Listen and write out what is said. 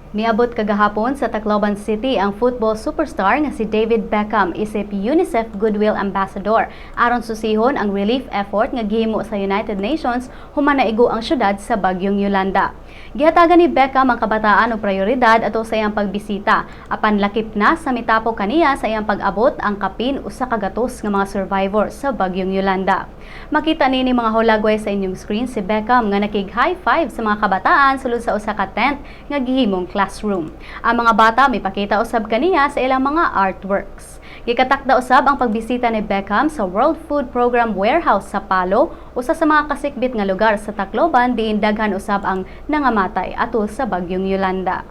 Miabot kagahapon sa Tacloban City ang football superstar nga si David Beckham isip UNICEF Goodwill Ambassador aron susihon ang relief effort nga gihimo sa United Nations human naigo ang syudad sa bagyong Yolanda. Gihatagan ni Beckham ang kabataan og prioridad ato sa iyang pagbisita apan lakip na sa mitapok kaniya sa iyang pag-abot ang kapin usa ka gatos nga mga survivor sa bagyong Yolanda. Makita nini mga hulagway sa inyong screen si Beckham nga nakig-high five sa mga kabataan sulod sa usa ka tent nga gihimong classroom. Ang mga bata mipakita usab kaniya sa ilang mga artworks. Gikatakda usab ang pagbisita ni Beckham sa World Food Program Warehouse sa Palo, usa sa mga kasikbit nga lugar sa Tacloban diin daghan usab ang nangamatay atol sa bagyong Yolanda.